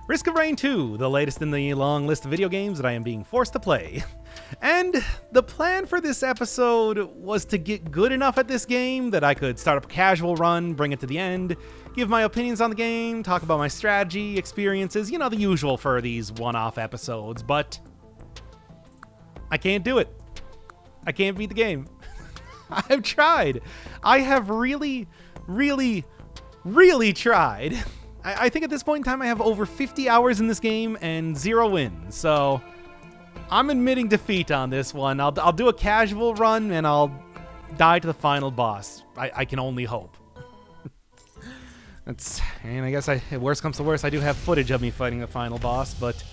Risk of Rain 2, the latest in the long list of video games that I am being forced to play. And the plan for this episode was to get good enough at this game that I could start up a casual run, bring it to the end, give my opinions on the game, talk about my strategy, experiences, you know, the usual for these one-off episodes, but I can't do it. I can't beat the game. I've tried. I have really tried. I think at this point in time I have over 50 hours in this game and 0 wins, so I'm admitting defeat on this one. I'll do a casual run and I'll die to the final boss. I can only hope. And I guess worst comes to worst, I do have footage of me fighting the final boss, but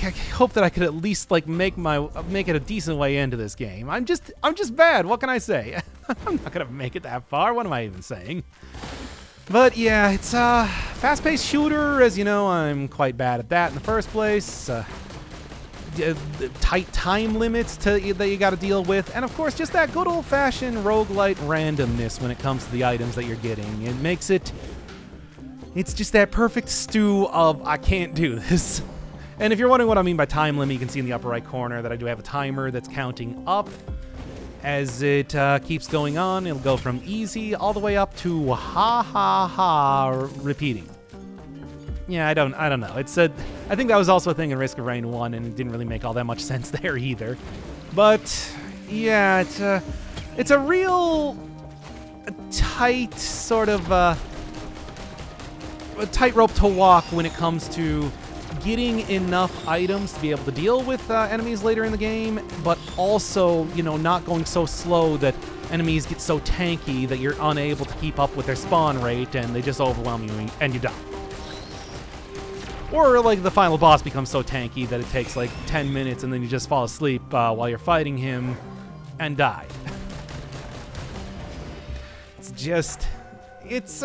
I hope that I could at least like make it a decent way into this game. I'm just bad. What can I say? I'm not gonna make it that far. What am I even saying? But yeah, it's a fast-paced shooter. As you know, I'm quite bad at that in the first place. Tight time limits that you got to deal with, and of course, just that good old-fashioned roguelite randomness when it comes to the items that you're getting. It makes it's just that perfect stew of I can't do this. And if you're wondering what I mean by time limit, you can see in the upper right corner that I do have a timer that's counting up. As it keeps going on, it'll go from easy all the way up to ha ha ha repeating. Yeah, I don't know. I think that was also a thing in Risk of Rain 1, and it didn't really make all that much sense there either. But yeah, it's a real tight sort of a tightrope to walk when it comes to getting enough items to be able to deal with enemies later in the game, but also, you know, not going so slow that enemies get so tanky that you're unable to keep up with their spawn rate and they just overwhelm you and you die. Or like the final boss becomes so tanky that it takes like 10 minutes and then you just fall asleep while you're fighting him and die. It's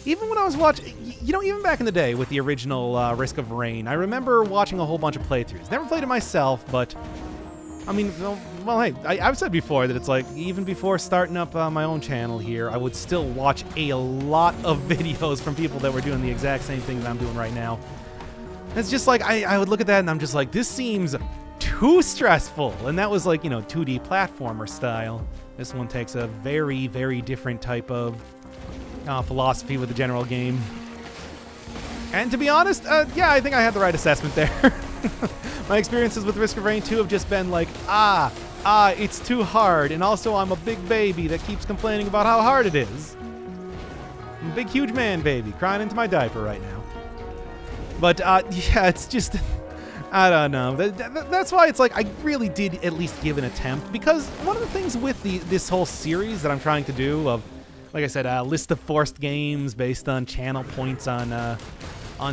even when I was watching, you know, even back in the day with the original Risk of Rain, I remember watching a whole bunch of playthroughs. Never played it myself, but I mean, well, hey, I've said before that it's like, even before starting up my own channel here, I would still watch a lot of videos from people that were doing the exact same thing that I'm doing right now. It's just like, I would look at that and I'm just like, this seems too stressful. And that was like, you know, 2D platformer style. This one takes a very different type of philosophy with the general game. And to be honest, yeah, I think I had the right assessment there. My experiences with Risk of Rain 2 have just been like, it's too hard, and also I'm a big baby that keeps complaining about how hard it is. I'm a big, huge man baby, crying into my diaper right now. But, yeah, it's just, I don't know. That's why it's like, I really did at least give an attempt, because one of the things with this whole series that I'm trying to do of, like I said, a list of forced games based on channel points on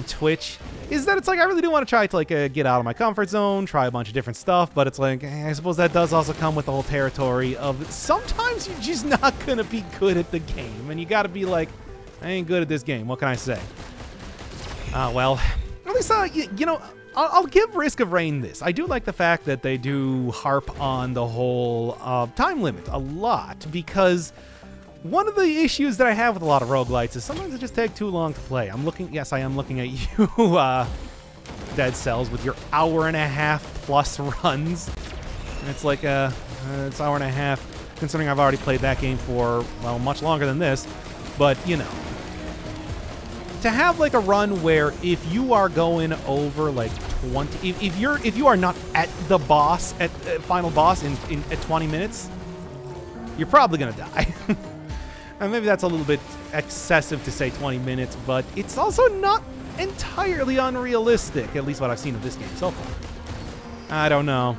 Twitch, is that it's like I really do want to try to like get out of my comfort zone, try a bunch of different stuff, but it's like I suppose that does also come with the whole territory of sometimes you're just not gonna be good at the game, and you got to be like, I ain't good at this game. What can I say? Well, at least you know, I'll give Risk of Rain this. I do like the fact that they do harp on the whole time limit a lot, because one of the issues that I have with a lot of roguelites is sometimes they just take too long to play. Yes, I am looking at you, Dead Cells, with your hour-and-a-half plus runs. And it's like, it's hour and a half, considering I've already played that game for, well, much longer than this. But, you know, to have like a run where if you are going over like 20, if you are not at the boss, at final boss at 20 minutes, you're probably gonna die. And maybe that's a little bit excessive to say 20 minutes, but it's also not entirely unrealistic, at least what I've seen of this game so far. I don't know.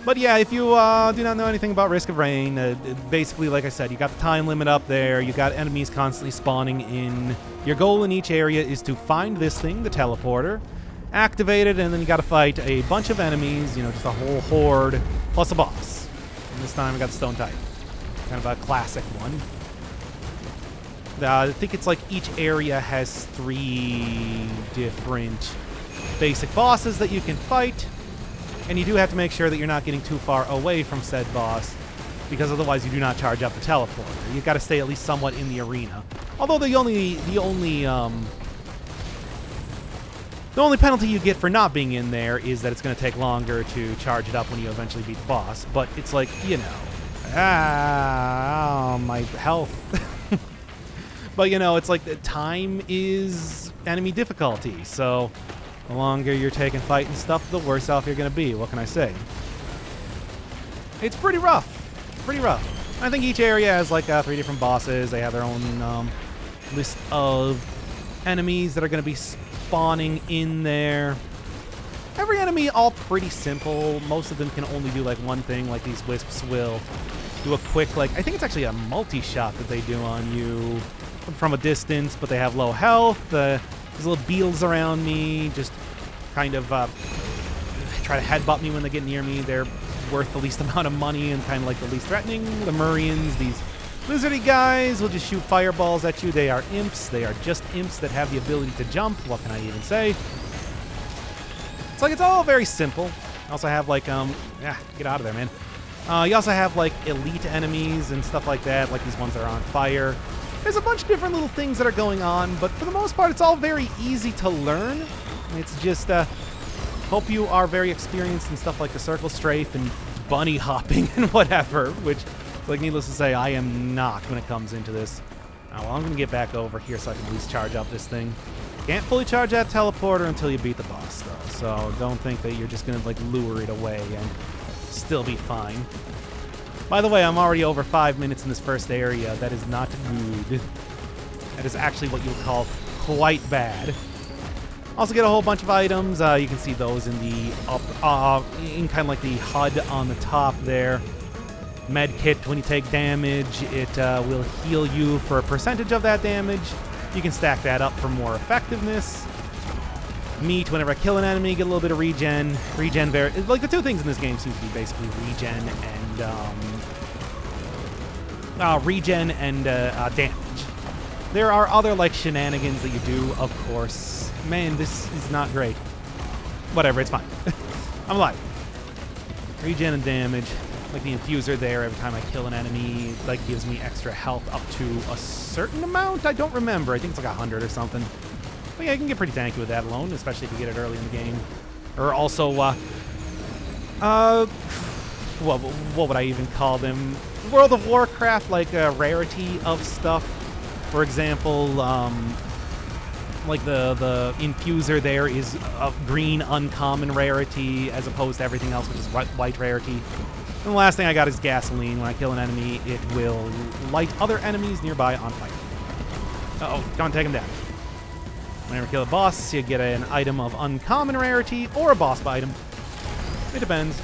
But yeah, if you do not know anything about Risk of Rain, basically, like I said, you got the time limit up there, you got enemies constantly spawning in. Your goal in each area is to find this thing, the teleporter, activate it, and then you got to fight a bunch of enemies, you know, just a whole horde, plus a boss. And this time I got the Stone Titan. Kind of a classic one. I think it's like each area has 3 different basic bosses that you can fight, and you do have to make sure that you're not getting too far away from said boss, because otherwise you do not charge up the teleporter. You've got to stay at least somewhat in the arena. Although the only The only penalty you get for not being in there is that it's going to take longer to charge it up when you eventually beat the boss. But it's like, you know, my health. But, you know, it's like the time is enemy difficulty. So the longer you're taking fighting stuff, the worse off you're going to be. What can I say? It's pretty rough. Pretty rough. I think each area has like 3 different bosses. They have their own list of enemies that are going to be spawning in there. Every enemy all pretty simple. Most of them can only do like one thing. Like these wisps will do a quick, like, I think it's actually a multi-shot that they do on you from a distance, but they have low health. There's little beetles around me, just kind of try to headbutt me when they get near me. They're worth the least amount of money and kind of like the least threatening. The Murians, these lizardy guys, will just shoot fireballs at you. They are imps. They are just imps that have the ability to jump. What can I even say? It's like it's all very simple. I also have like, get out of there, man. You also have like elite enemies and stuff like that, like these ones that are on fire. There's a bunch of different little things that are going on, but for the most part, it's all very easy to learn. It's just, hope you are very experienced in stuff like the circle strafe and bunny hopping and whatever, which, like, needless to say, I am not when it comes into this. Well, I'm going to get back over here so I can at least charge up this thing. Can't fully charge that teleporter until you beat the boss, though, so don't think that you're just going to, like, lure it away and still be fine. By the way, I'm already over 5 minutes in this first area. That is not good. That is actually what you would call quite bad. Also get a whole bunch of items. You can see those in the in kind of like the HUD on the top there. Med kit, when you take damage, it will heal you for a percentage of that damage. You can stack that up for more effectiveness. Meat, whenever I kill an enemy, get a little bit of regen. Like the two things in this game seem to be basically regen and damage. There are other like shenanigans that you do, of course. Man, this is not great. Whatever, it's fine. I'm alive. Regen and damage. Like the infuser there, every time I kill an enemy, like gives me extra health up to a certain amount. I don't remember. I think it's like 100 or something. But yeah, you can get pretty tanky with that alone, especially if you get it early in the game. Or also, what would I even call them? World of Warcraft, like a rarity of stuff. For example, like the infuser there is a green uncommon rarity as opposed to everything else, which is white rarity. And the last thing I got is gasoline. When I kill an enemy, it will light other enemies nearby on fire. Uh-oh, come on, take him down. Whenever you kill a boss, you get an item of uncommon rarity or a boss item. It depends.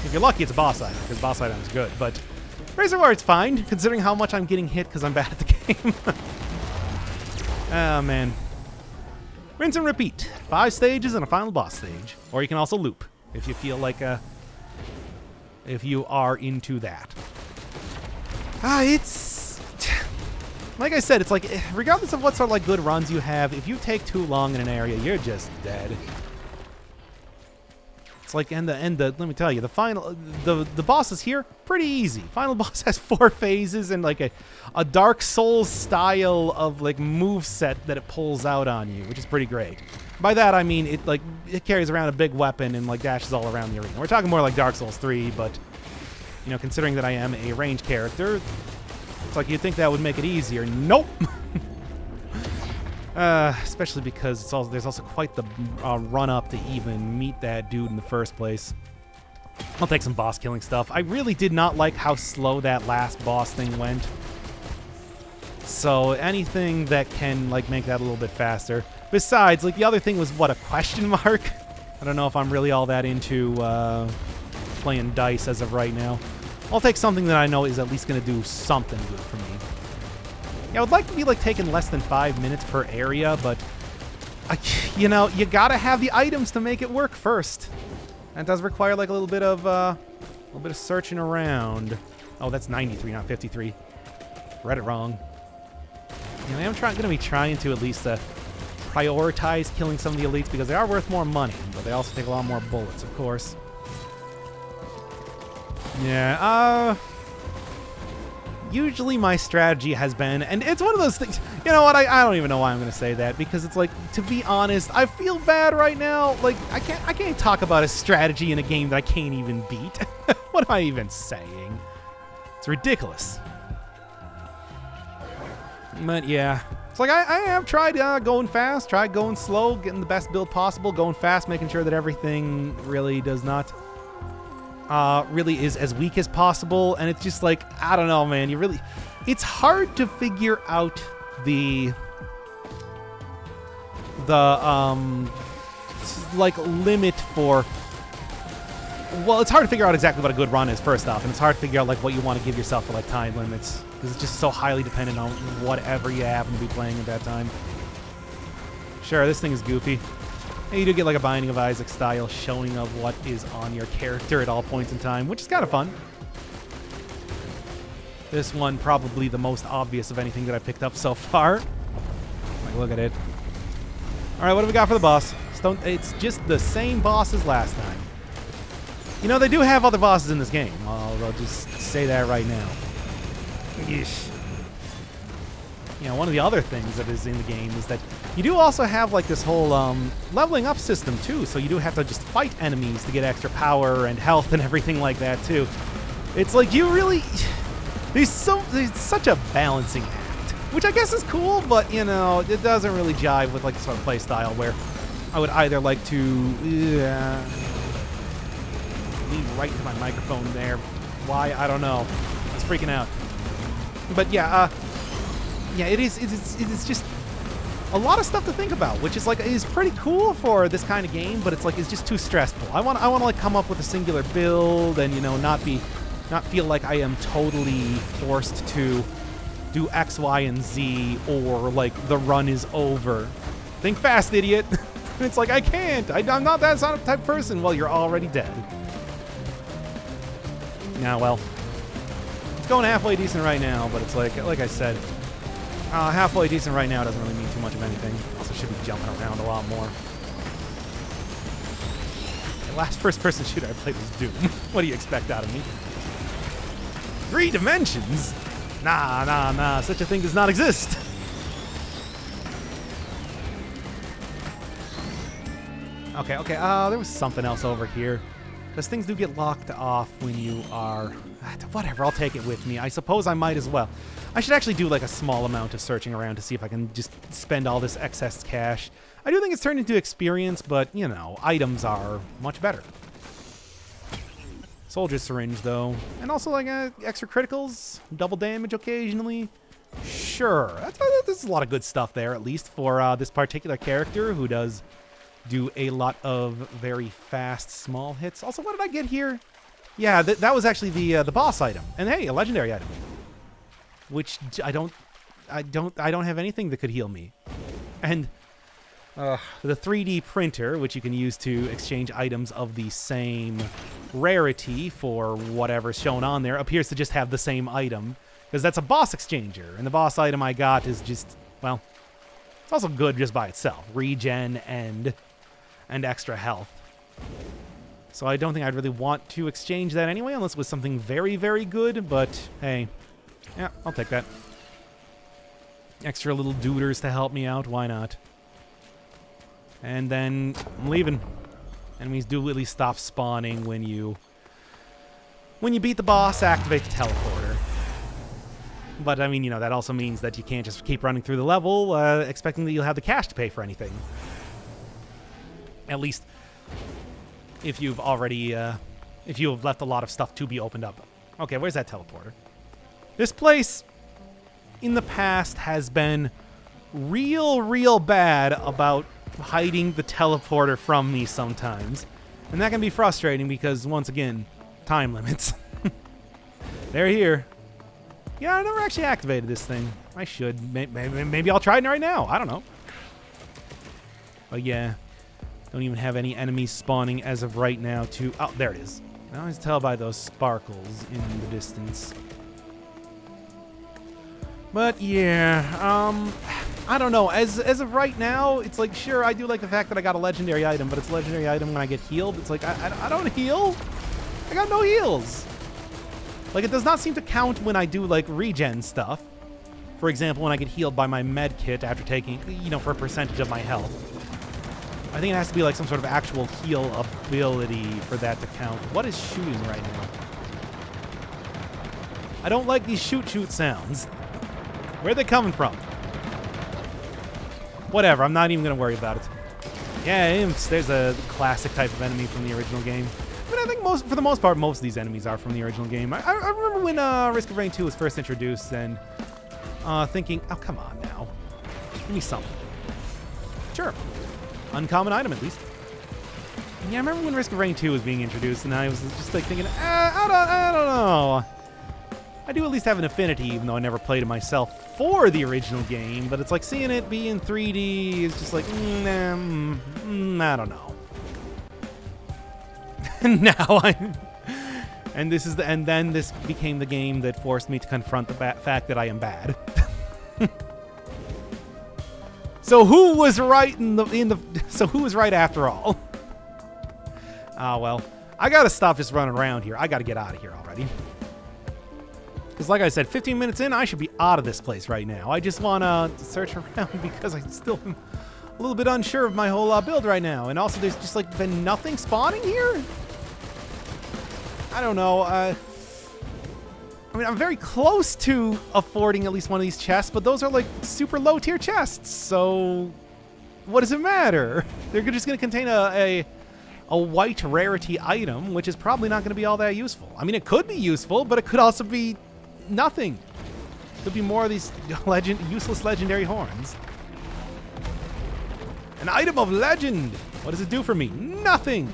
If you're lucky, it's a boss item, because boss item is good, but Razorwire's fine, considering how much I'm getting hit because I'm bad at the game. Oh, man. Rinse and repeat. 5 stages and a final boss stage. Or you can also loop, if you feel like if you are into that. It's... Like I said, it's like, regardless of what sort of like good runs you have, if you take too long in an area, you're just dead. It's like, let me tell you, the bosses here, pretty easy. Final boss has 4 phases and like a Dark Souls style of like move set that it pulls out on you, which is pretty great. By that I mean it carries around a big weapon and like dashes all around the arena. We're talking more like Dark Souls 3, but you know, considering that I am a ranged character, it's like you'd think that would make it easier. Nope. Especially because there's also quite the run-up to even meet that dude in the first place. I'll take some boss killing stuff. I really did not like how slow that last boss thing went. So anything that can like make that a little bit faster. Besides, like the other thing was what, a question mark? I don't know if I'm really all that into playing dice as of right now. I'll take something that I know is at least going to do something good for me. Yeah, I would like to be like taking less than 5 minutes per area, but you know, you gotta have the items to make it work first. And it does require like a little bit of searching around. Oh, that's 93, not 53. Read it wrong. You know, I am gonna be trying to at least prioritize killing some of the elites because they are worth more money, but they also take a lot more bullets, of course. Yeah, usually my strategy has been, and it's one of those things, You know what? I don't even know why I'm gonna say that, because it's like, to be honest, I feel bad right now. Like, I can't talk about a strategy in a game that I can't even beat. What am I even saying? It's ridiculous. But yeah, it's like I have tried going fast, tried going slow, getting the best build possible, going fast, making sure that everything really does not really is as weak as possible. And it's just like, I don't know, man. It's hard to figure out the like limit for, well, it's hard to figure out exactly what a good run is, first off, and it's hard to figure out like what you want to give yourself for like time limits, because it's just so highly dependent on whatever you happen to be playing at that time. Sure, this thing is goofy. And you do get like a Binding of Isaac style showing of what is on your character at all points in time, which is kind of fun. This one probably the most obvious of anything that I picked up so far. Like, look at it. All right, what do we got for the boss? It's just the same boss as last time. You know, they do have other bosses in this game. I'll just say that right now. Yeesh. You know, one of the other things that is in the game is that you do also have like this whole leveling up system too. So you do have to just fight enemies to get extra power and health and everything like that too. It's like you really... There's such a balancing act, which I guess is cool, but, you know, it doesn't really jive with, like, the sort of play style where I would either like to... lean right to my microphone there. Why? I don't know. I was freaking out. But, yeah, it's just a lot of stuff to think about, which is, like, is pretty cool for this kind of game, but it's, like, it's just too stressful. I want to, like, come up with a singular build and, you know, not feel like I am totally forced to do X, Y, and Z, or like the run is over. Think fast, idiot. It's like, I can't. I'm not that type of person. Well, you're already dead. Now, well, it's going halfway decent right now, but it's like I said, halfway decent right now doesn't really mean too much of anything. Also should be jumping around a lot more. The last first-person shooter I played was Doom. What do you expect out of me? 3 dimensions? Nah. Such a thing does not exist. Okay. There was something else over here. Because things do get locked off when you are... Whatever, I'll take it with me. I suppose I might as well. I should actually do like a small amount of searching around to see if I can just spend all this excess cash. I do think it's turned into experience, but, you know, items are much better. Soldier syringe, though. And also, like, extra criticals, double damage occasionally. Sure. There's a lot of good stuff there, at least, for this particular character who does do a lot of very fast, small hits. Also, what did I get here? Yeah, that was actually the boss item. And hey, a legendary item. Which I don't have anything that could heal me. And... the 3D printer, which you can use to exchange items of the same rarity for whatever's shown on there, appears to just have the same item, because that's a boss exchanger, and the boss item I got is just, well, it's also good just by itself. Regen and extra health. So I don't think I'd really want to exchange that anyway, unless it was something very, very good, but hey, yeah, I'll take that. Extra little duders to help me out, why not? And then I'm leaving. Enemies do really stop spawning when you beat the boss, activate the teleporter. But I mean, you know, that also means that you can't just keep running through the level expecting that you'll have the cash to pay for anything. At least if you've already if you have left a lot of stuff to be opened up. Okay, where's that teleporter? This place in the past has been real bad about hiding the teleporter from me sometimes. And that can be frustrating because, once again, time limits. They're here. Yeah, I never actually activated this thing. I should. Maybe I'll try it right now. I don't know. But yeah, don't even have any enemies spawning as of right now to... Oh, there it is. I can always tell by those sparkles in the distance. But yeah, I don't know. As of right now, it's like, sure, I do like the fact that I got a legendary item, but it's a legendary item when I get healed. It's like, I don't heal. I got no heals. Like, it does not seem to count when I do, like, regen stuff. For example, when I get healed by my med kit after taking, you know, for a percentage of my health. I think it has to be like some sort of actual heal ability for that to count. What is shooting right now? I don't like these shoot sounds. Where are they coming from? Whatever, I'm not even going to worry about it. Yeah, imps, there's a classic type of enemy from the original game. I mean, I think for the most part, most of these enemies are from the original game. I remember when Risk of Rain 2 was first introduced and thinking, oh, come on now. Give me something. Sure. Uncommon item, at least. Yeah, I remember when Risk of Rain 2 was being introduced, and I was just like thinking, I don't know. I do at least have an affinity, even though I never played it myself, for the original game, but it's like seeing it be in 3D is just like, I don't know. And then this became the game that forced me to confront the fact that I am bad. So who was right so who was right after all? Ah, well, I gotta stop just running around here. I gotta get out of here already. Because like I said, 15 minutes in, I should be out of this place right now. I just want to search around because I still am a little bit unsure of my whole build right now. And also, there's just like been nothing spawning here. I don't know. I mean, I'm very close to affording at least one of these chests, but those are like super low tier chests. So what does it matter? They're just going to contain a white rarity item, which is probably not going to be all that useful. I mean, it could be useful, but it could also be nothing. Could be more of these useless legendary horns. An item of legend. What does it do for me? Nothing.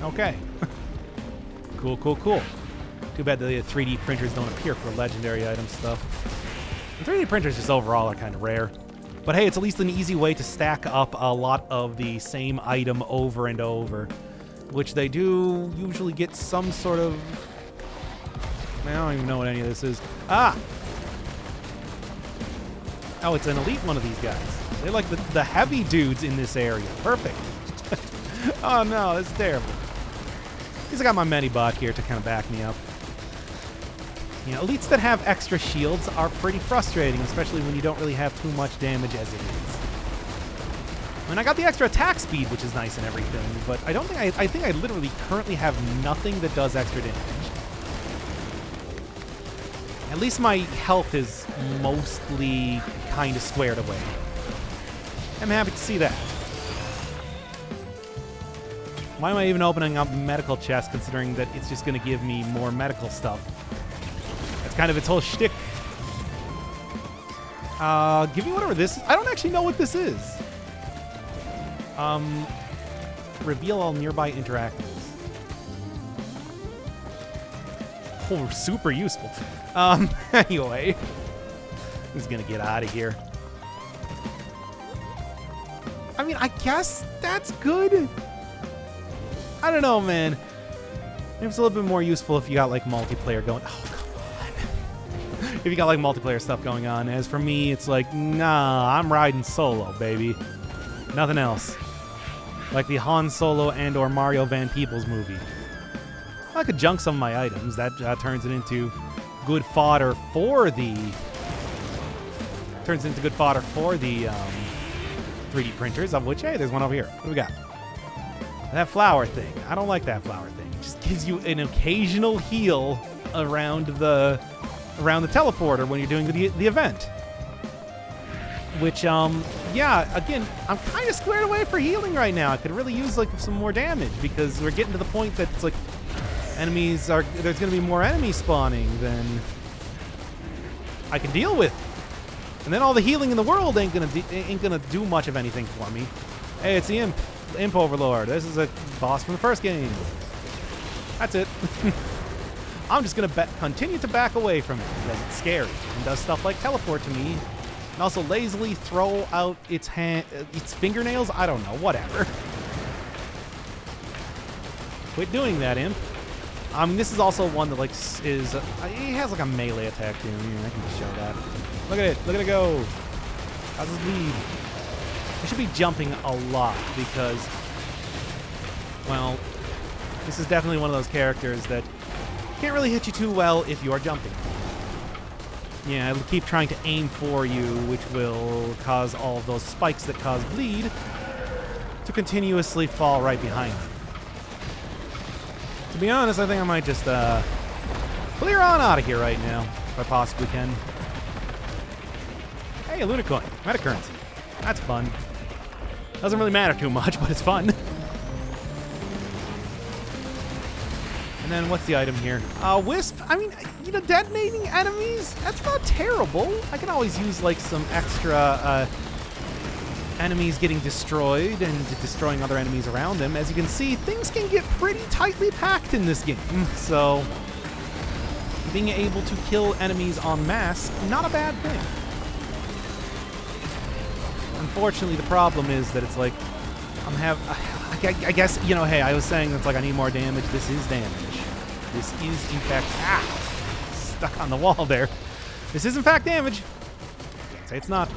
Okay. Cool, cool, cool. Too bad the 3D printers don't appear for legendary item stuff. The 3D printers just overall are kind of rare. But hey, it's at least an easy way to stack up a lot of the same item over and over, which they do usually get some sort of... I don't even know what any of this is. Ah! Oh, it's an elite one of these guys. They're like the heavy dudes in this area. Perfect. Oh no, this is terrible. At least I got my Medibot here to kind of back me up. You know, elites that have extra shields are pretty frustrating, especially when you don't really have too much damage as it is. And I got the extra attack speed, which is nice and everything, but I don't think I think I literally currently have nothing that does extra damage. At least my health is mostly kind of squared away. I'm happy to see that. Why am I even opening up medical chests considering that it's just going to give me more medical stuff? That's kind of its whole shtick. Give me whatever this is. I don't actually know what this is. Reveal all nearby interactors. Oh, super useful. Anyway. I'm just gonna get out of here. I mean, I guess that's good. I don't know, man. Maybe it's a little bit more useful if you got, like, multiplayer going. Oh, come on. If you got, like, multiplayer stuff going on. As for me, it's like, nah, I'm riding solo, baby. Nothing else. Like the Han Solo and or Mario Van Peebles movie. I could junk some of my items. That turns it into good fodder for the... Turns into good fodder for the 3D printers, of which, hey, there's one over here. What do we got? That flower thing. I don't like that flower thing. It just gives you an occasional heal around the teleporter when you're doing the event. Which, yeah, again, I'm kind of squared away for healing right now. I could really use, like, some more damage because we're getting to the point that it's like there's going to be more enemies spawning than I can deal with. And then all the healing in the world ain't gonna do much of anything for me. Hey, it's the Imp Overlord. This is a boss from the first game. That's it. I'm just gonna continue to back away from it because it's scary and does stuff like teleport to me, and also lazily throw out its fingernails. I don't know, whatever. Quit doing that, Imp. I mean, this is also one that like he has like a melee attack too. I can just show that. Look at it. Look at it go. How's his lead? I should be jumping a lot because, well, this is definitely one of those characters that can't really hit you too well if you are jumping. Yeah, it'll keep trying to aim for you, which will cause all of those spikes that cause bleed to continuously fall right behind you. To be honest, I think I might just clear on out of here right now, if I possibly can. Hey, a Luna coin, meta currency. That's fun. Doesn't really matter too much, but it's fun. And then what's the item here? Wisp. I mean, you know, detonating enemies, that's not terrible. I can always use like some extra enemies getting destroyed and destroying other enemies around them. As you can see, things can get pretty tightly packed in this game. So being able to kill enemies en masse, not a bad thing. Unfortunately, the problem is that it's like I guess, you know, hey, I was saying it's like I need more damage. This is damage. This is, in fact, stuck on the wall there. This is, in fact, damage. Can't say it's not.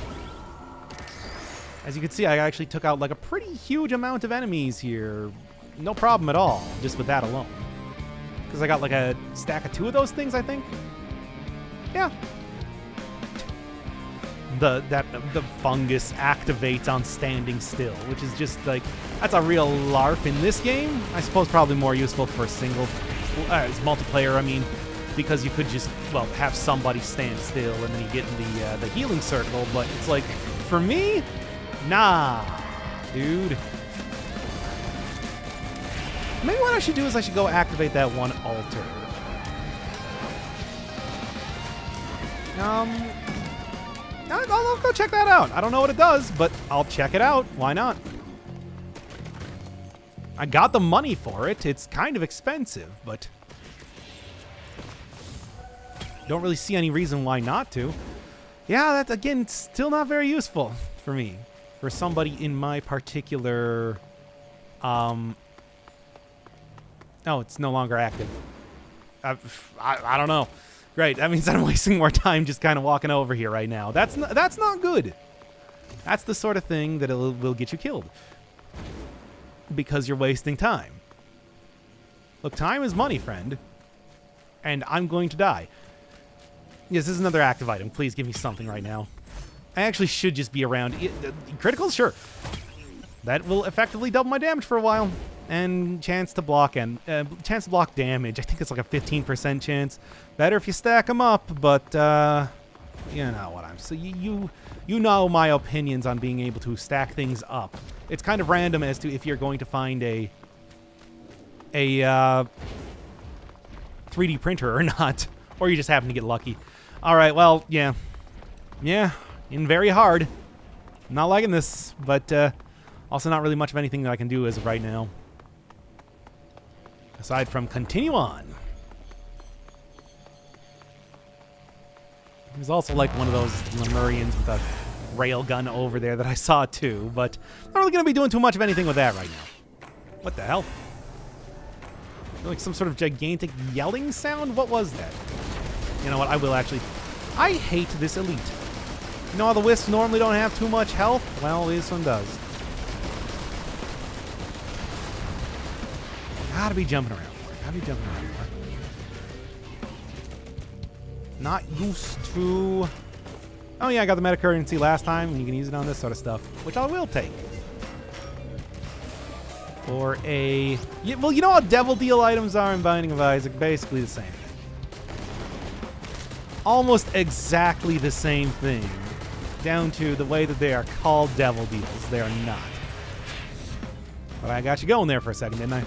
As you can see, I actually took out like a pretty huge amount of enemies here. No problem at all, just with that alone. Because I got like a stack of 2 of those things, I think. Yeah. The fungus activates on standing still, which is just like, that's a real LARP in this game. I suppose probably more useful for single, it's multiplayer, I mean, because you could just, well, have somebody stand still and then you get in the healing circle, but it's like, for me, nah, dude. Maybe what I should do is I should go activate that one altar. I'll go check that out. I don't know what it does, but I'll check it out. Why not? I got the money for it. It's kind of expensive, but don't really see any reason why not to. Yeah, that's, again, still not very useful for me. For somebody in my particular... Oh, it's no longer active. I don't know. Great, that means I'm wasting more time just kind of walking over here right now. That's not good. That's the sort of thing that will get you killed. Because you're wasting time. Look, time is money, friend. And I'm going to die. Yes, this is another active item. Please give me something right now. I actually should just be around. Criticals? Sure. That will effectively double my damage for a while. And chance to block damage. I think it's like a 15% chance. Better if you stack them up, but you know what I'm saying. You know my opinions on being able to stack things up. It's kind of random as to if you're going to find a 3D printer or not, or you just happen to get lucky. All right, well, yeah, in very hard. Not liking this, but also not really much of anything that I can do as of right now. Aside from continue on. There's also like one of those Lemurians with a railgun over there that I saw too, but I'm not really going to be doing too much of anything with that right now. What the hell? Like some sort of gigantic yelling sound? What was that? You know what? I will actually... I hate this elite. You know how the Wisps normally don't have too much health? Well, this one does. Gotta be jumping around more. Gotta be jumping around more. Not used to... Oh yeah, I got the meta currency last time, and you can use it on this sort of stuff, which I will take. For a... Yeah, well, you know how Devil Deal items are in Binding of Isaac? Basically the same. Almost exactly the same thing. Down to the way that they are called Devil Deals. They are not. But I got you going there for a second, didn't I?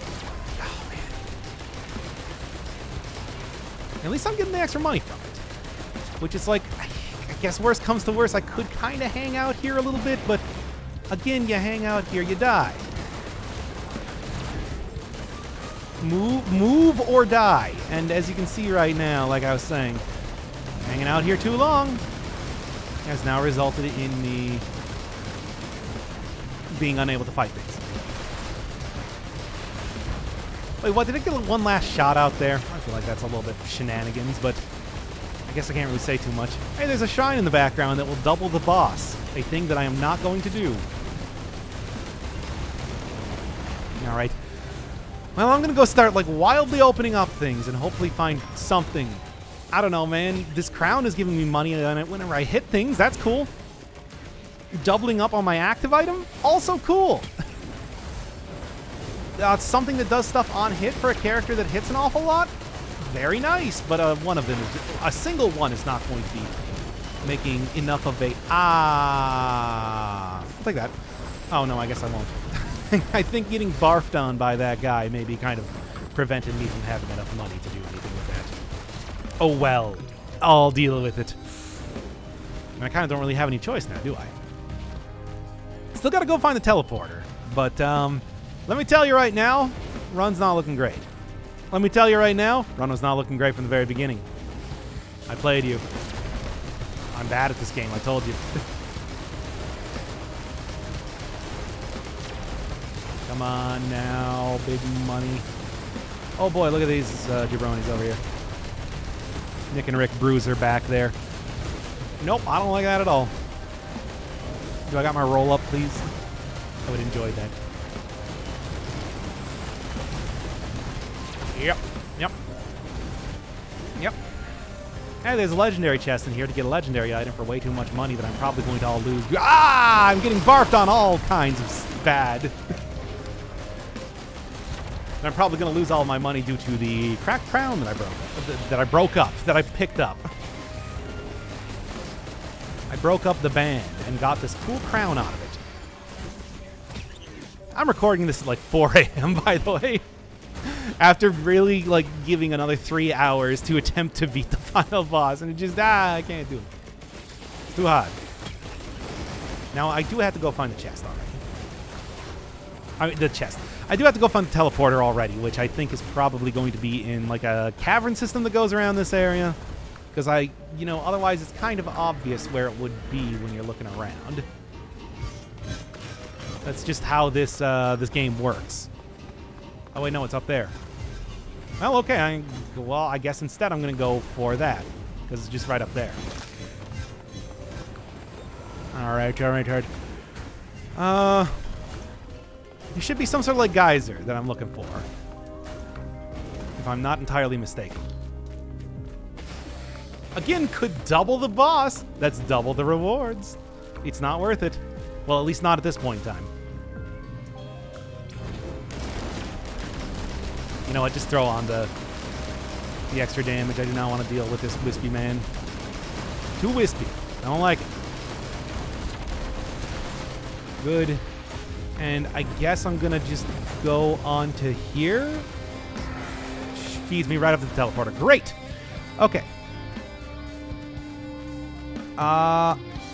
Oh, man. At least I'm getting the extra money from it. Which is like, I guess worst comes to worst, I could kind of hang out here a little bit, but again, you hang out here, you die. Move or die. And as you can see right now, like I was saying, hanging out here too long has now resulted in me being unable to fight things. Wait, what? Did I get one last shot out there? I feel like that's a little bit shenanigans, but I guess I can't really say too much. Hey, there's a shrine in the background that will double the boss. A thing that I am not going to do. Alright. Well, I'm going to go start, like, wildly opening up things and hopefully find something I don't know, man. This crown is giving me money on it whenever I hit things. That's cool. Doubling up on my active item, also cool. It's something that does stuff on hit for a character that hits an awful lot. Very nice, but one of them is a single one is not going to be making enough of a like that. Oh no, I guess I won't. I think getting barfed on by that guy maybe kind of prevented me from having enough money to do anything with that. Oh well, I'll deal with it. And I kind of don't really have any choice now, do I? Still got to go find the teleporter, but let me tell you right now, run's not looking great. Let me tell you right now, run was not looking great from the very beginning. I played you. I'm bad at this game, I told you. Come on now, big money. Oh boy, look at these jabronis over here. Nick and Rick Bruiser back there. Nope, I don't like that at all. Do I got my roll up, please? I would enjoy that. Yep. Hey, there's a legendary chest in here to get a legendary item for way too much money that I'm probably going to all lose. Ah! I'm getting barfed on all kinds of bad. And I'm probably going to lose all my money due to the cracked crown that I picked up. I broke up the band and got this cool crown out of it. I'm recording this at like 4 a.m., by the way. After really, like, giving another 3 hours to attempt to beat the final boss. And it just, I can't do it. It's too hard. Now, I do have to go find the chest already. I mean, the chest. I do have to go find the teleporter already, which I think is probably going to be in, like, a cavern system that goes around this area. Because otherwise it's kind of obvious where it would be when you're looking around. That's just how this game works. Oh wait, no, it's up there. Well, okay. I guess instead I'm gonna go for that because it's just right up there. All right. There should be some sort of like geyser that I'm looking for, if I'm not entirely mistaken. Again, could double the boss. That's double the rewards. It's not worth it. Well, at least not at this point in time. You know what? Just throw on the extra damage. I do not want to deal with this wispy man. Too wispy. I don't like it. Good. And I guess I'm going to just go on to here. Feeds me right up to the teleporter. Great. Okay.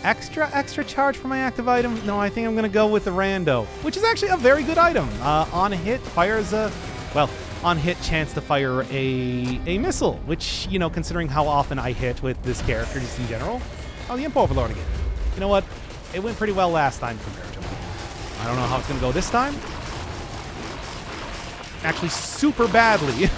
Extra charge for my active item? No, I think I'm going to go with the rando, which is actually a very good item. On hit, fires a... Well, on hit, chance to fire a missile, which, considering how often I hit with this character just in general. Oh, the Imp Overlord again. You know what? It went pretty well last time comparatively. I don't know how it's going to go this time. Actually, super badly.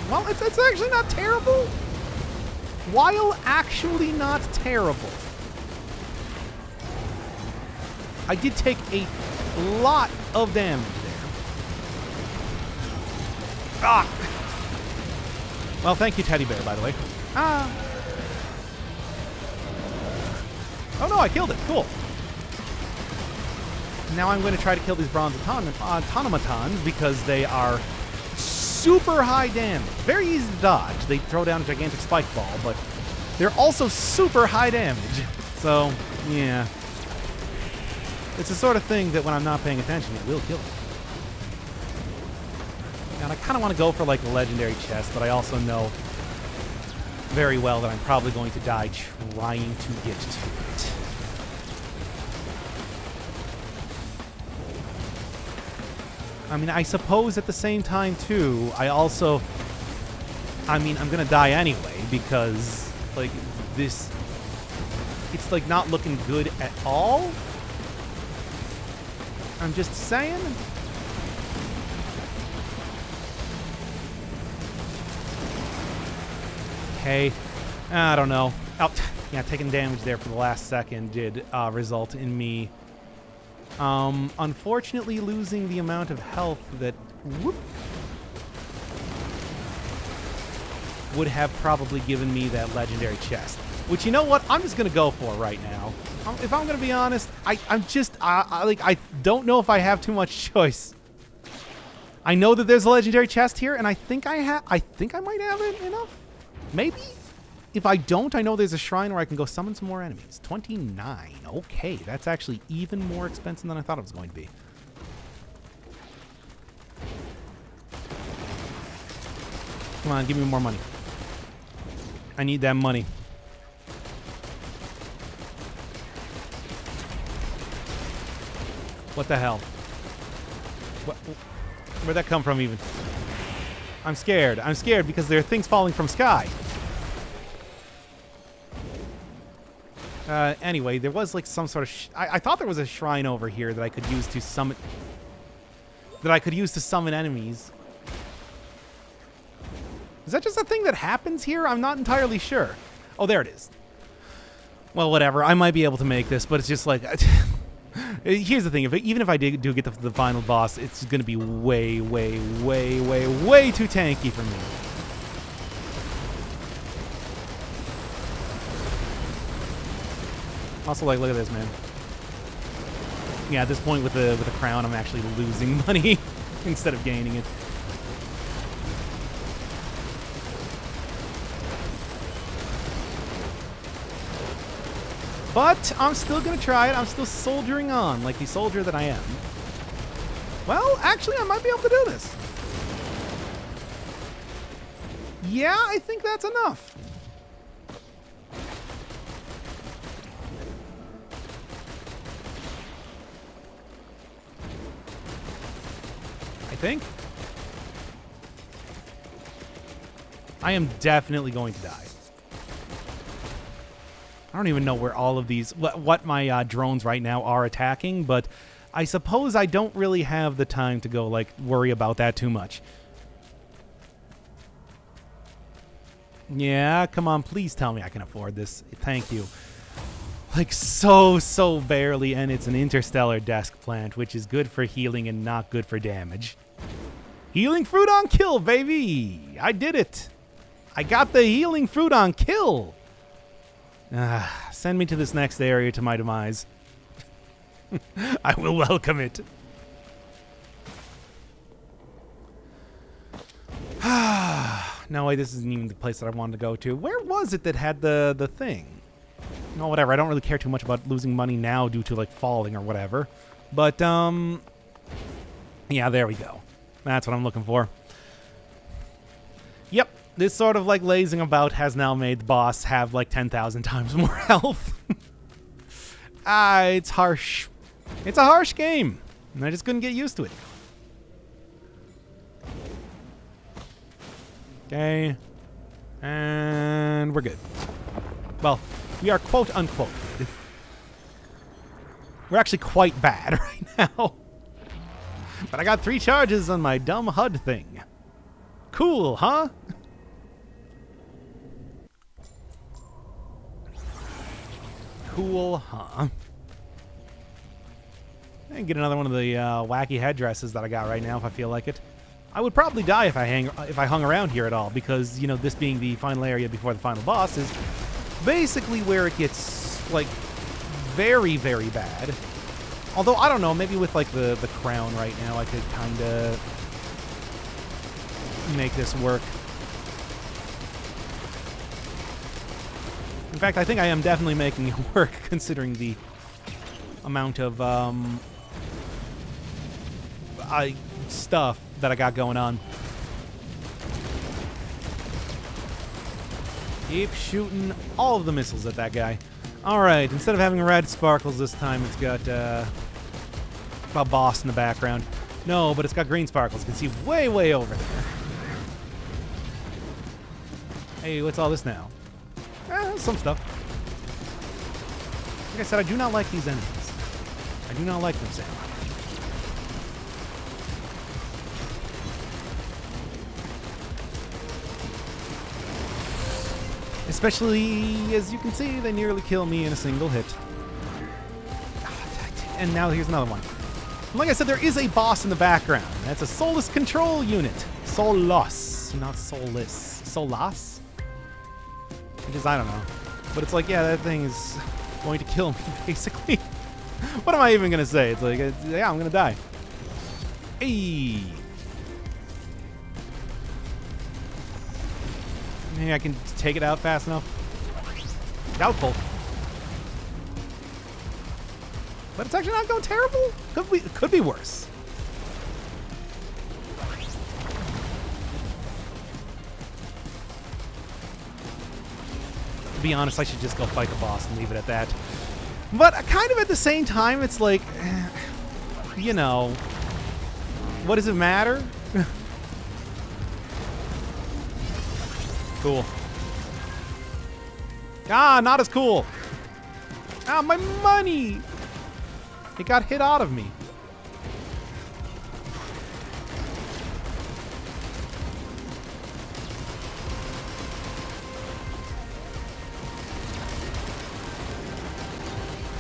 Well, it's actually not terrible. While actually not terrible. I did take a lot of damage there. Ah! Well, thank you, Teddy Bear, by the way. Ah! Oh no, I killed it. Cool. Now I'm going to try to kill these bronze automatons because they are super high damage. Very easy to dodge. They throw down a gigantic spike ball, but they're also super high damage. So, yeah. It's the sort of thing that when I'm not paying attention, it will kill me. And I kind of want to go for like a legendary chest, but I also know very well that I'm probably going to die trying to get to it. I mean, I suppose at the same time, too, I'm going to die anyway because, like, it's, like, not looking good at all. I'm just saying. Okay. I don't know. Oh, yeah, taking damage there for the last second did result in me Unfortunately, losing the amount of health that would have probably given me that legendary chest. Which, you know what? I'm just gonna go for right now. If I'm gonna be honest, I don't know if I have too much choice. I know that there's a legendary chest here, and I think I might have it enough. Maybe. If I don't, I know there's a shrine where I can go summon some more enemies. 29. Okay, that's actually even more expensive than I thought it was going to be. Come on, give me more money. I need that money. What the hell? Where'd that come from even? I'm scared. I'm scared because there are things falling from sky. Anyway, there was like some sort of... I thought there was a shrine over here that I could use to summon... enemies. Is that just a thing that happens here? I'm not entirely sure. Oh, there it is. Well, whatever. I might be able to make this, but it's just like... Here's the thing. Even if I do get the final boss, it's going to be way, way, way, way, way too tanky for me. Also, like, look at this, man. Yeah, at this point with the crown, I'm actually losing money instead of gaining it. But I'm still gonna try it. I'm still soldiering on, like the soldier that I am. Well, actually, I might be able to do this. Yeah, I think that's enough. I think. I am definitely going to die. I don't even know where all of these, what my drones right now are attacking, but I suppose I don't really have the time to go, like, worry about that too much. Yeah, come on, please tell me I can afford this. Thank you. Like, so barely, and it's an interstellar desk plant, which is good for healing and not good for damage. Healing fruit on kill, baby! I did it! I got the healing fruit on kill! Send me to this next area to my demise. I will welcome it. No way, this isn't even the place that I wanted to go to. Where was it that had the thing? No, whatever. I don't really care too much about losing money now due to, like, falling or whatever. But, yeah, there we go. That's what I'm looking for. Yep. This sort of, like, lazing about has now made the boss have, like, 10,000 times more health. It's harsh. It's a harsh game. And I just couldn't get used to it. Okay. And we're good. Well, we are quote-unquote good. We're actually quite bad right now. But I got 3 charges on my dumb HUD thing. Cool, huh? Cool, huh? And get another one of the wacky headdresses that I got right now if I feel like it. I would probably die if I hung around here at all because, you know, this being the final area before the final boss is basically where it gets, like, very, very bad. Although, I don't know, maybe with, like, the crown right now I could kind of make this work. In fact, I think I am definitely making it work considering the amount of stuff that I got going on. Keep shooting all of the missiles at that guy. Alright, instead of having red sparkles this time, it's got a boss in the background. No, but it's got green sparkles. You can see way, way over there. Hey, what's all this now? Some stuff. Like I said, I do not like these enemies. I do not like them, Sam. Especially, as you can see, they nearly kill me in a single hit. and now here's another one. And like I said, there is a boss in the background. That's a soulless control unit. Soulless, not soulless. Soulless? It is, I don't know. But it's like, yeah, that thing is going to kill me, basically. What am I even going to say? It's like, yeah, I'm going to die. Hey. Maybe I can take it out fast enough. Doubtful. But it's actually not going terrible. Could be worse. To be honest, I should just go fight the boss and leave it at that. But kind of at the same time, it's like, you know, what does it matter? Cool. Ah, not as cool. Ah, my money! It got hit out of me.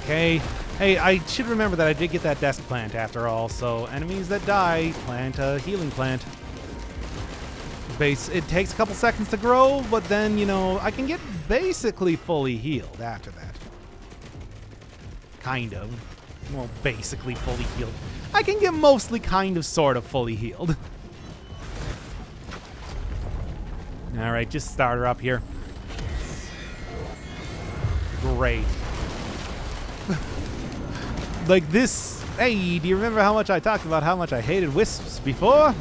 Okay. Hey, I should remember that I did get that desk plant after all, so enemies that die, plant a healing plant. It takes a couple seconds to grow, but then, you know, I can get basically fully healed after that. Kind of. Well, basically fully healed. I can get mostly kind of sort of fully healed. Alright, just start her up here. Great. Like this. Hey, do you remember how much I talked about how much I hated wisps before?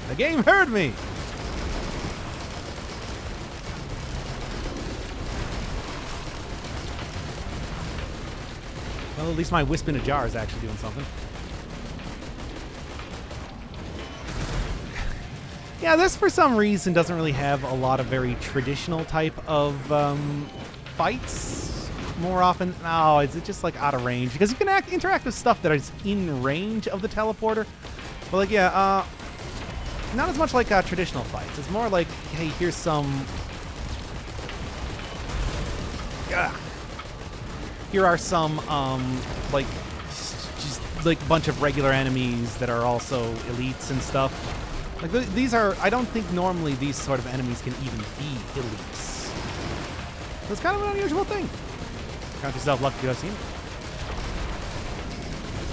The game heard me. Well, at least my wisp in a jar is actually doing something. Yeah, this for some reason doesn't really have a lot of very traditional type of fights. More often, no, is it just like out of range? Because you can interact with stuff that is in range of the teleporter. But like, yeah, not as much like traditional fights. It's more like, hey, here's some. Here are some, like, just like a bunch of regular enemies that are also elites and stuff. Like these are, I don't think normally these sort of enemies can even be elites. So it's kind of an unusual thing. Count yourself lucky to have seen it.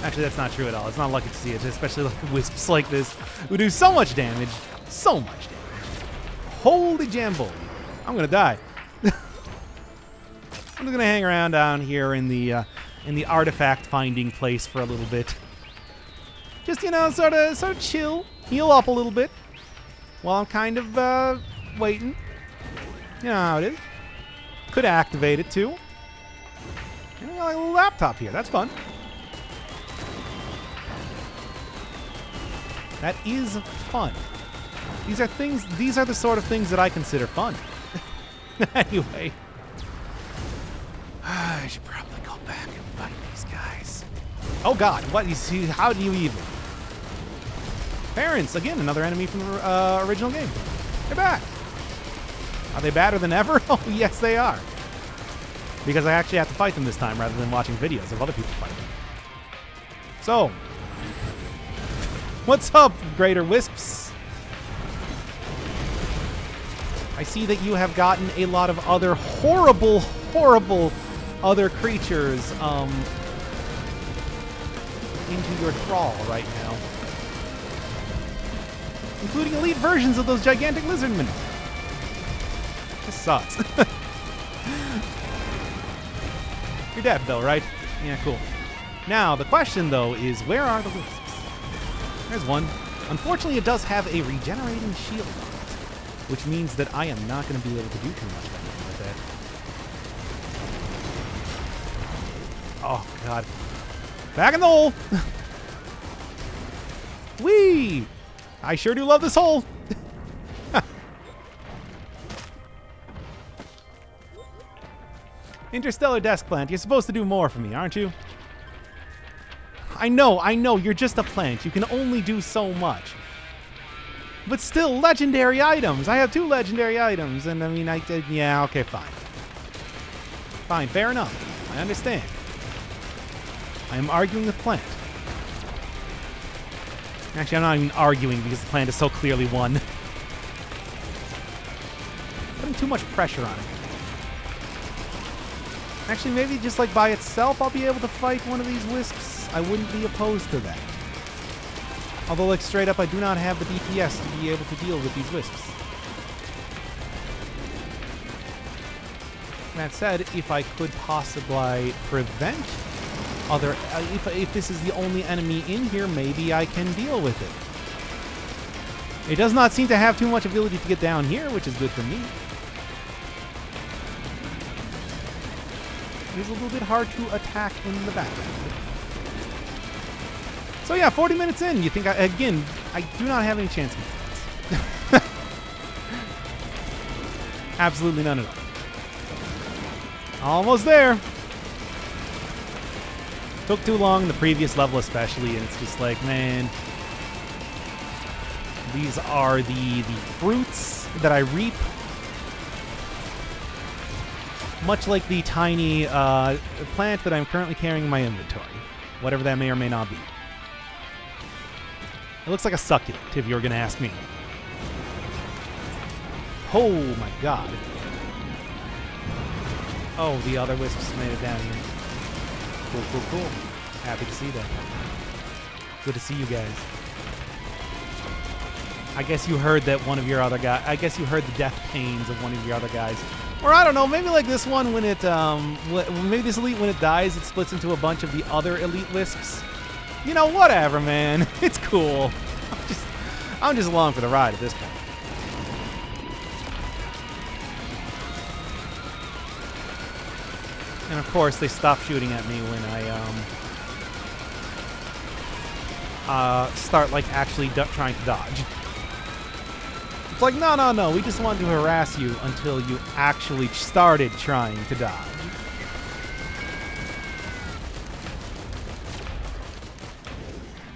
Actually, that's not true at all. It's not lucky to see it, especially like wisps like this who do so much damage. So much damage. Holy jamboli. I'm gonna die. I'm just gonna hang around down here in the artifact finding place for a little bit. Just, you know, sort of chill, heal up a little bit while I'm kind of waiting. You know how it is. Could activate it too. And I got like a little laptop here. That's fun. That is fun. These are things. These are the sort of things that I consider fun. Anyway, I should probably go back and fight these guys. Oh God! What? You see? How do you even? Parents again. Another enemy from the original game. They're back. Are they badder than ever? Oh yes, they are. Because I actually have to fight them this time rather than watching videos of other people fighting them. So, what's up, Greater Wisps? I see that you have gotten a lot of other horrible, horrible other creatures into your thrall right now. Including elite versions of those gigantic lizardmen. This sucks. You're dead, though, right? Yeah, cool. Now, the question, though, is where are the wisps? There's one. Unfortunately, it does have a regenerating shield on it, which means that I am not going to be able to do too much damage with that. Oh, God. Back in the hole! Whee! I sure do love this hole! Interstellar desk plant, you're supposed to do more for me, aren't you? I know, you're just a plant. You can only do so much. But still, legendary items. I have 2 legendary items, and I mean, yeah, okay, fine. Fine, fair enough. I understand. I am arguing with plant. Actually, I'm not even arguing because the plant is so clearly won. Putting too much pressure on it. Actually, maybe just like by itself, I'll be able to fight one of these wisps. I wouldn't be opposed to that. Although, like, straight up, I do not have the DPS to be able to deal with these wisps. That said, if I could possibly prevent other... if this is the only enemy in here, maybe I can deal with it. It does not seem to have too much ability to get down here, which is good for me. It is a little bit hard to attack in the background. So yeah, 40 minutes in, you think, again, I do not have any chance with this. Absolutely none at all. Almost there. Took too long, the previous level especially, and it's just like, man, these are the fruits that I reap. Much like the tiny plant that I'm currently carrying in my inventory. Whatever that may or may not be. It looks like a succulent, if you were going to ask me. Oh my god. Oh, the other wisps made it down here. Cool, cool, cool. Happy to see that. Good to see you guys. I guess you heard that one of your other guys... I guess you heard the death pains of one of your other guys. Or I don't know, maybe like this one when it... maybe this elite, when it dies, it splits into a bunch of the other elite wisps. You know, whatever, man. It's cool. I'm just along for the ride at this point. And of course, they stop shooting at me when I start like actually trying to dodge. It's like, no, no, no. We just wanted to harass you until you actually started trying to dodge.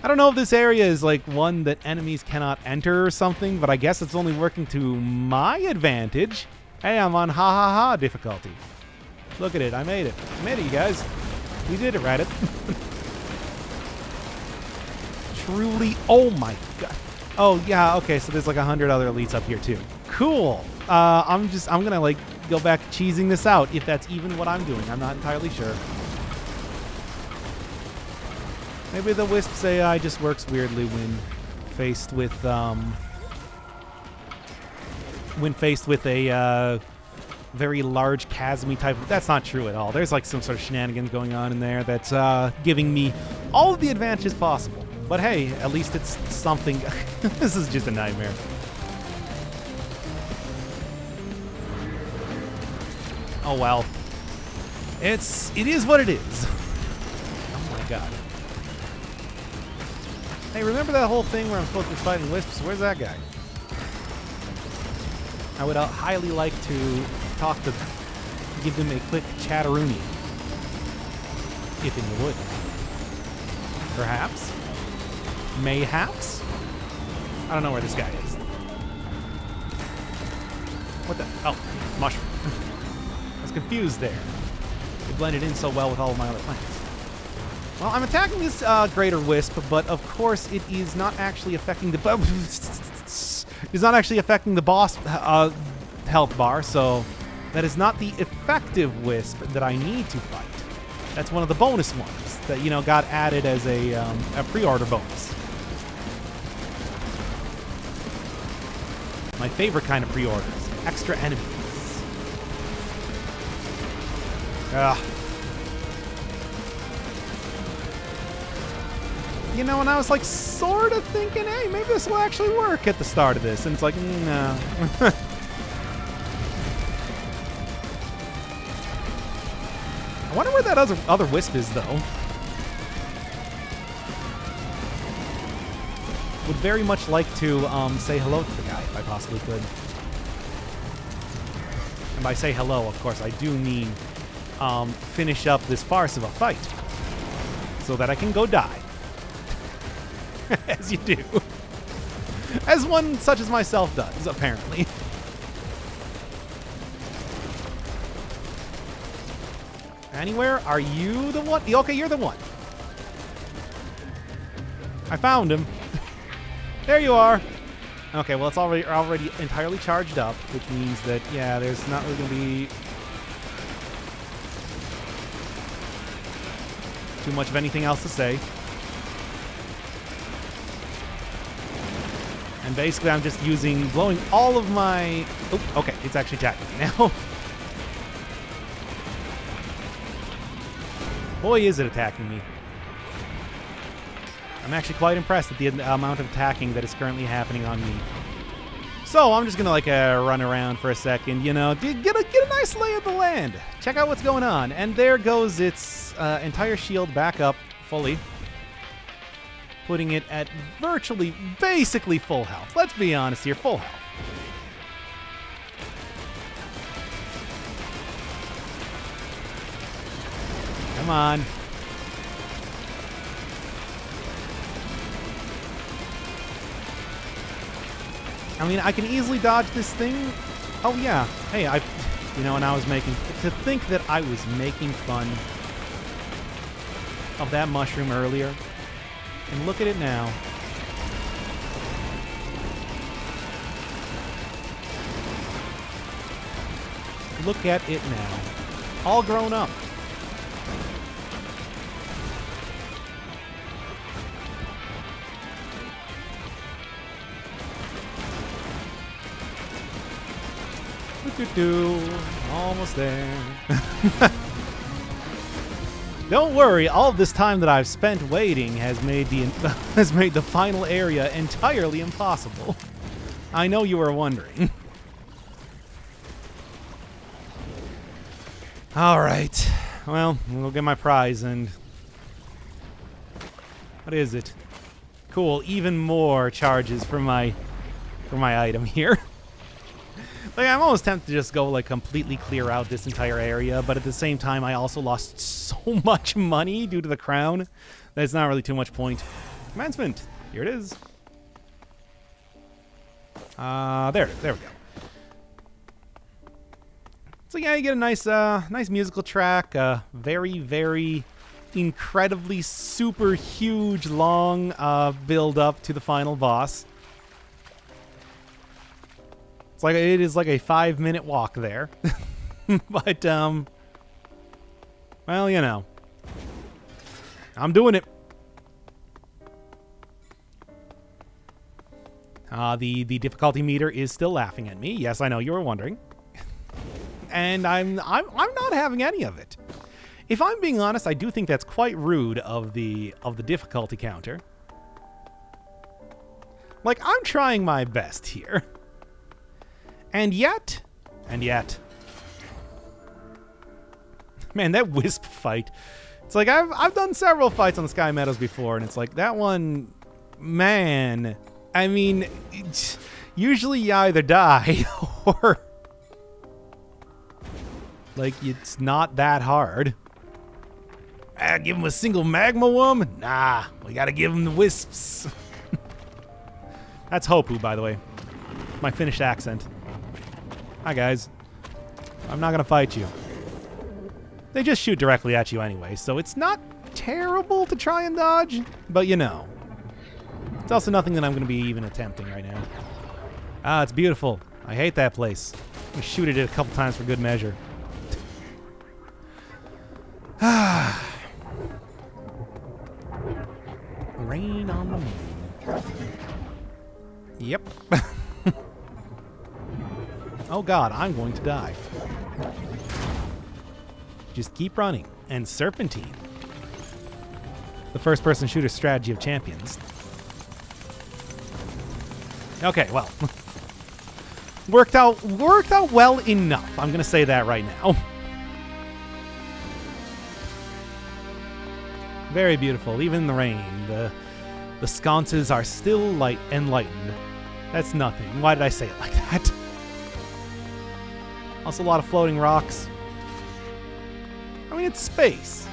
I don't know if this area is like one that enemies cannot enter or something, but I guess it's only working to my advantage. Hey, I'm on ha ha ha difficulty. Look at it. I made it. I made it, you guys. We did it, Reddit. Truly. Oh my god. Oh yeah. Okay. So there's like 100 other elites up here too. Cool. I'm gonna like go back cheesing this out if that's even what I'm doing. I'm not entirely sure. Maybe the Wisp's AI just works weirdly when faced with a very large chasm-y type of... That's not true at all. There's like some sort of shenanigans going on in there that's giving me all of the advantages possible. But hey, at least it's something. This is just a nightmare. Oh well. It is what it is. Oh my god. Hey, remember that whole thing where I'm supposed to be fighting wisps? Where's that guy? I would highly like to talk to them. Give them a quick chatteroony. If you would. Perhaps? Mayhaps? I don't know where this guy is. What the? Oh, mushroom. I was confused there. It blended in so well with all of my other plants. Well, I'm attacking this greater wisp, but of course it is not actually affecting the boss health bar, so that is not the effective wisp that I need to fight. That's one of the bonus ones that, you know, got added as a pre-order bonus. My favorite kind of pre-orders, extra enemies. Ugh. You know, and I was like sort of thinking, hey, maybe this will actually work at the start of this. And it's like, no. I wonder where that other wisp is, though. Would very much like to say hello to the guy, if I possibly could. And by say hello, of course, I do mean finish up this farce of a fight. So that I can go die. As you do. As one such as myself does, apparently. Anywhere? Are you the one? Okay, you're the one. I found him. There you are. Okay, well, it's already entirely charged up, which means that, yeah, there's not really going to be too much of anything else to say. And basically, I'm just blowing all of my... Oh, okay, it's actually attacking me now. Boy, is it attacking me. I'm actually quite impressed at the amount of attacking that is currently happening on me. So I'm just gonna like run around for a second, you know, get a nice lay of the land. Check out what's going on. And there goes its entire shield back up fully, putting it at virtually, basically full health. Let's be honest here, full health. Come on. I mean, I can easily dodge this thing. Oh, yeah. Hey, you know, and I was to think that I was making fun of that mushroom earlier. And look at it now. Look at it now. All grown up. Almost there. Don't worry, all of this time that I've spent waiting has made the final area entirely impossible. I know you were wondering. All right. Well, we'll get my prize and what is it? Cool, even more charges for my item here. Like, I'm almost tempted to just go, like, completely clear out this entire area, but at the same time, I also lost so much money due to the crown that it's not really too much point. Commencement. Here it is. There we go. So, yeah, you get a nice musical track, very, very incredibly super huge, long build-up to the final boss. It is like a 5-minute walk there. But, well, you know. I'm doing it. The difficulty meter is still laughing at me. Yes, I know you were wondering. And I'm not having any of it. If I'm being honest, I do think that's quite rude of the difficulty counter. Like, I'm trying my best here. And yet, man, that Wisp fight. It's like I've done several fights on the Sky Meadows before, and it's like that one, man. I mean, usually you either die or like it's not that hard. Give him a single magma woman? Nah, we gotta give him the wisps. That's Hopu, by the way. My Finnish accent. Hi, guys. I'm not going to fight you. They just shoot directly at you anyway, so it's not terrible to try and dodge, but you know. It's also nothing that I'm going to be even attempting right now. Ah, it's beautiful. I hate that place. I'm going to shoot at it a couple times for good measure. Rain on the moon. Yep. Oh god, I'm going to die. Just keep running. And Serpentine. The first-person shooter strategy of champions. Okay, well. Worked out well enough. I'm going to say that right now. Very beautiful. Even in the rain, the sconces are still enlightened. That's nothing. Why did I say it like that? Also a lot of floating rocks. I mean, it's space.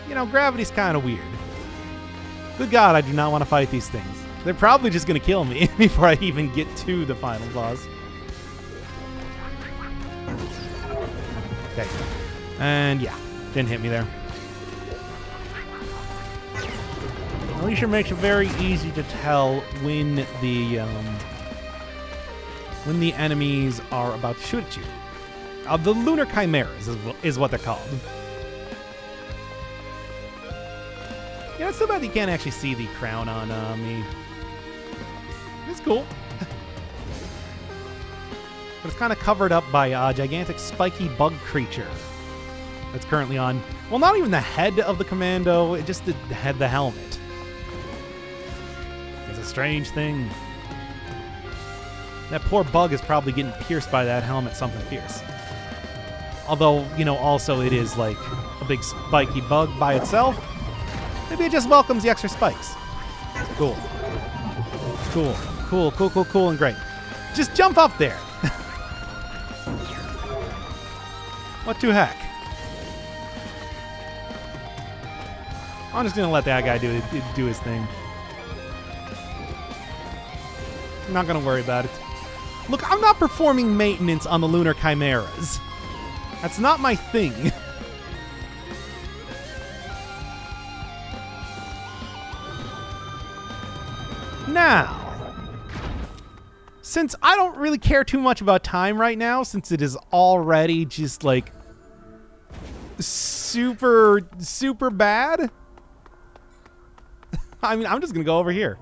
You know, gravity's kind of weird. Good God, I do not want to fight these things. They're probably just going to kill me before I even get to the final boss. Okay. And yeah, didn't hit me there. Alicia makes it very easy to tell when the enemies are about to shoot at you. The lunar chimeras is what they're called. You know, it's too bad you can't actually see the crown on me. It's cool. But it's kind of covered up by a gigantic spiky bug creature that's currently on, well, not even the head of the commando, just the helmet. It's a strange thing. That poor bug is probably getting pierced by that helmet something fierce. Although, you know, also it is like a big spiky bug by itself. Maybe it just welcomes the extra spikes. Cool. Cool. Cool, cool, cool, cool, and great. Just jump up there. What the heck? I'm just gonna let that guy do his thing. I'm not gonna worry about it. Look, I'm not performing maintenance on the lunar chimeras. That's not my thing. Now, since I don't really care too much about time right now, since it is already just like super, super bad, I mean, I'm just gonna go over here.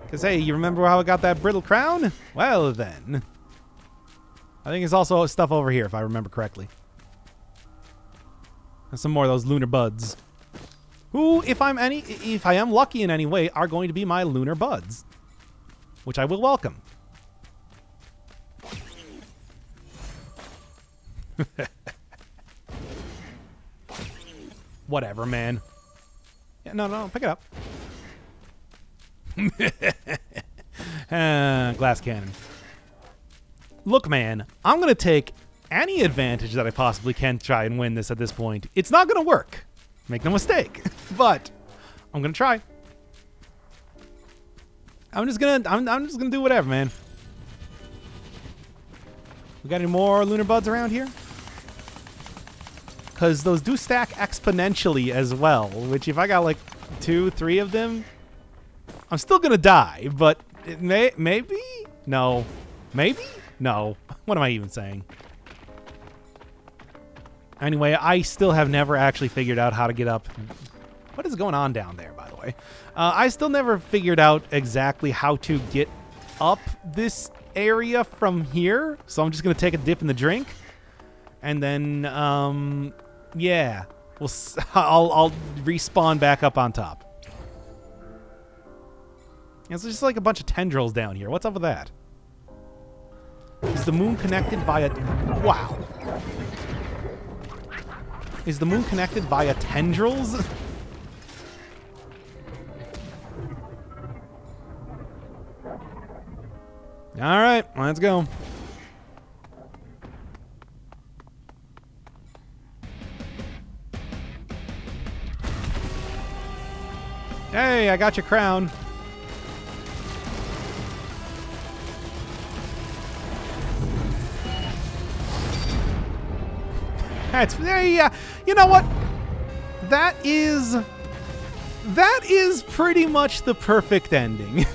Because, hey, you remember how I got that brittle crown? Well, then. I think there's also stuff over here, if I remember correctly. And some more of those lunar buds. Who, if I am lucky in any way, are going to be my lunar buds. Which I will welcome. Whatever, man. Yeah, no, pick it up. Glass cannon. Look, man, I'm going to take any advantage that I possibly can to try and win this at this point. It's not going to work. Make no mistake. But I'm going to try. I'm just going to do whatever, man. We got any more lunar buds around here? Because those do stack exponentially as well, which if I got like 2, 3 of them, I'm still going to die, but maybe? No. Maybe? No. What am I even saying? Anyway, I still have never actually figured out how to get up. What is going on down there, by the way? I still never figured out exactly how to get up this area from here. So I'm just going to take a dip in the drink. And then, yeah. I'll respawn back up on top. It's just like a bunch of tendrils down here. What's up with that? Is the moon connected via... Wow. Is the moon connected via tendrils? All right, let's go. Hey, I got your crown. That's you know what? That is pretty much the perfect ending.